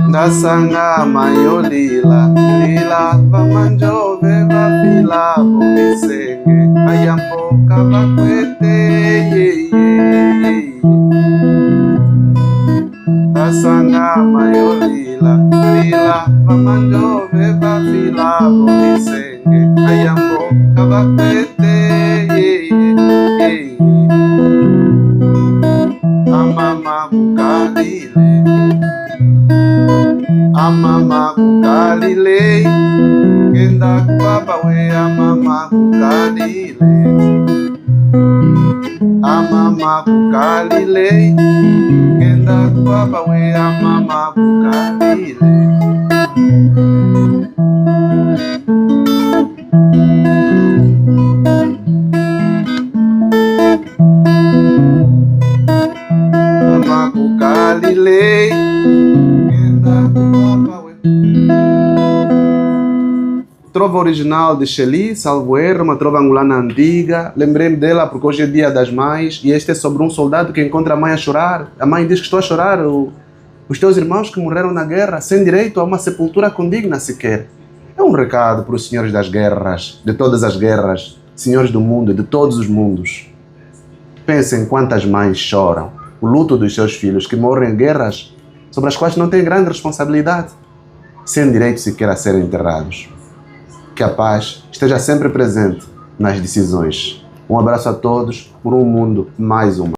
Ndasanga mayo lila vamanjove vafila bomisenge ayamboka bakwete Ndasanga mayo lila vamanjove vafila bomisenge ayamboka bakwete Amama kukalile Amama kukalile Kenda kubaba we amama kukalile Amama kukalile Kenda kubaba we amama kukalile Amama kukalile Trova original de Shelly, salvo erro, uma trova angolana antiga. Lembrei-me dela porque hoje é dia das mães e este é sobre um soldado que encontra a mãe a chorar. A mãe diz que estou a chorar, os teus irmãos que morreram na guerra sem direito a uma sepultura condigna sequer. É um recado para os senhores das guerras, de todas as guerras, senhores do mundo e de todos os mundos. Pensem quantas mães choram o luto dos seus filhos que morrem em guerras sobre as quais não têm grande responsabilidade, sem direito sequer a serem enterrados. Que a paz esteja sempre presente nas decisões. Um abraço a todos por um mundo mais humano.